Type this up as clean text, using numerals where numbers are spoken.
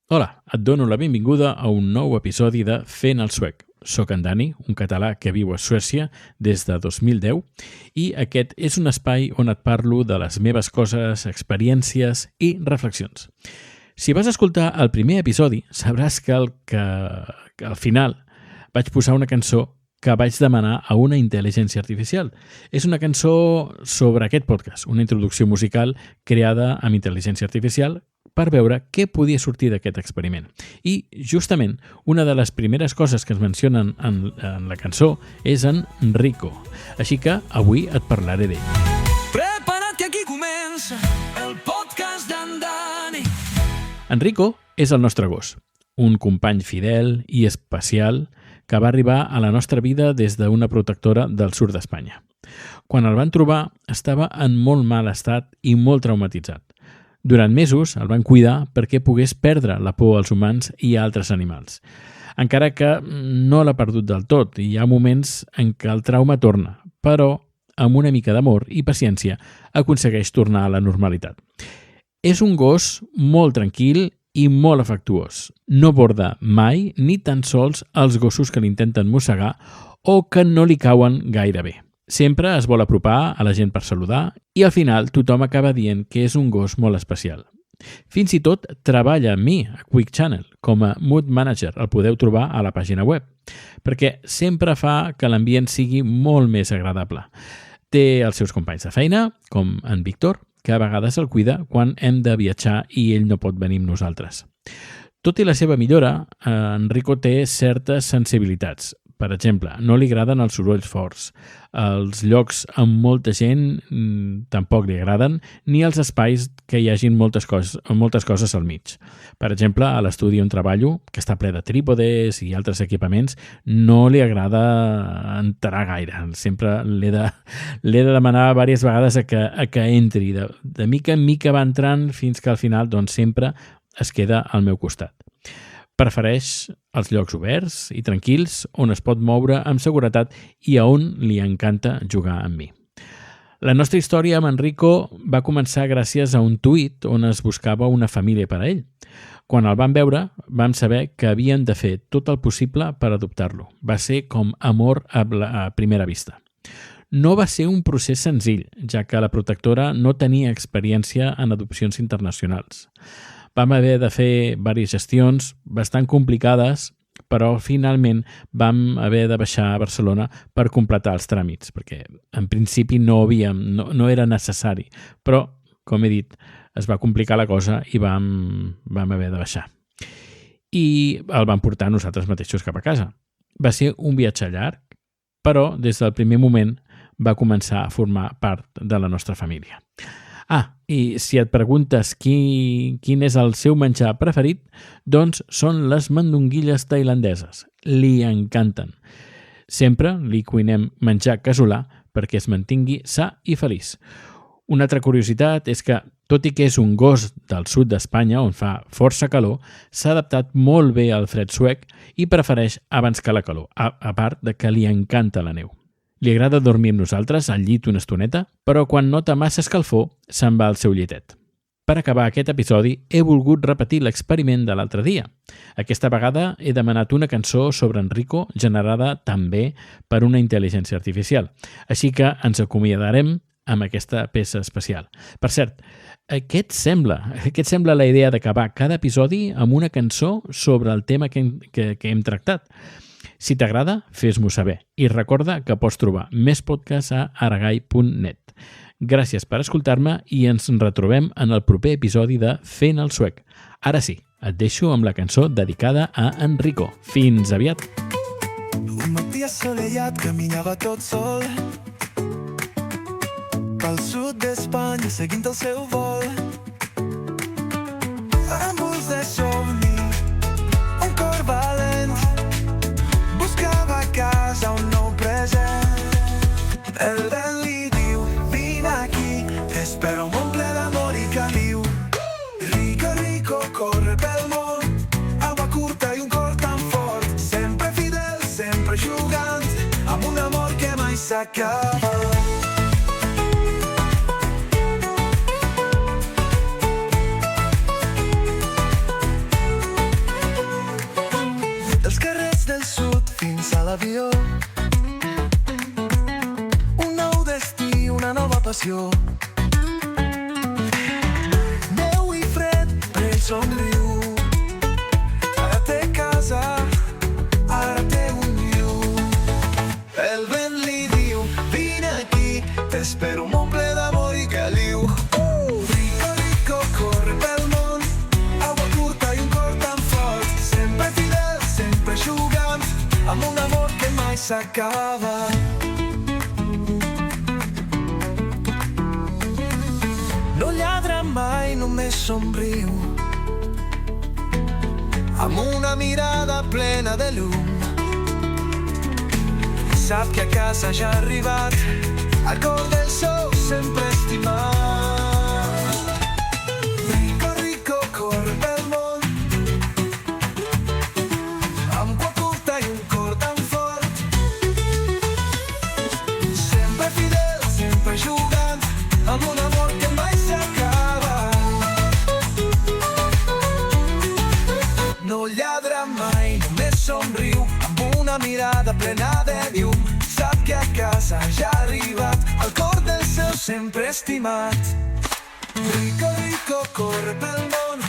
Hola, et dono la benvinguda a un nou episodi de Fent el Suec. Soc en Dani, un català que viu a Suècia des de 2010 i aquest és un espai on et parlo de les meves coses, experiències i reflexions. Si vas escoltar el primer episodi, sabràs que al final vaig posar una cançó que vaig demanar a una intel·ligència artificial. És una cançó sobre aquest podcast, una introducció musical creada amb intel·ligència artificial per veure què podia sortir d'aquest experiment. I, justament, una de les primeres coses que es mencionen en la cançó és en Rico. Així que avui et parlaré d'ell. Prepara't que aquí comença el podcast d'en Dani. En Rico és el nostre gos, un company fidel i especial que va arribar a la nostra vida des d'una protectora del sud d'Espanya. Quan el van trobar, estava en molt mal estat i molt traumatitzat. Durant mesos el van cuidar perquè pogués perdre la por als humans i a altres animals. Encara que no l'ha perdut del tot, hi ha moments en què el trauma torna, però amb una mica d'amor i paciència aconsegueix tornar a la normalitat. És un gos molt tranquil i molt afectuós. No borda mai ni tan sols els gossos que l'intenten mossegar o que no li cauen gaire bé. Sempre es vol apropar a la gent per saludar i al final tothom acaba dient que és un gos molt especial. Fins i tot treballa amb mi a Quick Channel com a Mood Manager, el podeu trobar a la pàgina web, perquè sempre fa que l'ambient sigui molt més agradable. Té els seus companys de feina, com en Víctor, que a vegades el cuida quan hem de viatjar i ell no pot venir amb nosaltres. Tot i la seva millora, en Rico té certes sensibilitats. Per exemple, no li agraden els sorolls forts. Els llocs amb molta gent tampoc li agraden, ni els espais que hi hagin moltes coses al mig. Per exemple, a l'estudi on treballo, que està ple de trípodes i altres equipaments, no li agrada entrar gaire. Sempre l'he de demanar diverses vegades a que entri. De mica en mica va entrant fins que al final sempre es queda al meu costat. Prefereix els llocs oberts i tranquils on es pot moure amb seguretat i a on li encanta jugar amb mi. La nostra història amb en Rico va començar gràcies a un tuit on es buscava una família per a ell. Quan el vam veure, vam saber que havien de fer tot el possible per adoptar-lo. Va ser com amor a primera vista. No va ser un procés senzill, ja que la protectora no tenia experiència en adopcions internacionals. Vam haver de fer diverses gestions bastant complicades, però finalment vam haver de baixar a Barcelona per completar els tràmits, perquè en principi no era necessari. Però, com he dit, es va complicar la cosa i vam haver de baixar. I el vam portar nosaltres mateixos cap a casa. Va ser un viatge llarg, però des del primer moment va començar a formar part de la nostra família. I si et preguntes quin és el seu menjar preferit, doncs són les mandonguilles tailandeses. Li encanten. Sempre li cuinem menjar casolà perquè es mantingui sa i feliç. Una altra curiositat és que, tot i que és un gos del sud d'Espanya on fa força calor, s'ha adaptat molt bé al fred suec i prefereix abans que la calor, a part de que li encanta la neu. Li agrada dormir amb nosaltres al llit una estoneta, però quan nota massa escalfor, se'n va al seu llitet. Per acabar aquest episodi, he volgut repetir l'experiment de l'altre dia. Aquesta vegada he demanat una cançó sobre en Rico generada també per una intel·ligència artificial. Així que ens acomiadarem amb aquesta peça especial. Per cert, què et sembla la idea d'acabar cada episodi amb una cançó sobre el tema que hem tractat? Si t'agrada, fes-m'ho saber. I recorda que pots trobar més podcasts a aragai.net. Gràcies per escoltar-me i ens retrobem en el proper episodi de Fent el Suec. Ara sí, et deixo amb la cançó dedicada a en Rico. Fins aviat! Un matí assolellat caminava tot sol pel sud d'Espanya seguint el seu vol amb ulls de somni, un cor valent buscava a casa un nou present. El vent li diu, vine aquí, espera un món ple d'amor i caliu. Rico, Rico, corre pel món, aigua curta i un cor tan fort, sempre fidel, sempre jugant, amb un amor que mai s'acaba. s'acaba. No lladra mai, només somriu, amb una mirada plena de llum. Sap que a casa ja ha arribat al cor del seu sempre estimat. Rico, Rico, corre pel món, amb cua curta i un cor tan fort. Sempre fidel, sempre jugant, amb un amor que mai s'acaba. No lladra mai, només somriu, amb una mirada plena de llum. Sap que a casa ja ha arribat al cor del seu sempre estimat. Rico, Rico, corre pel món,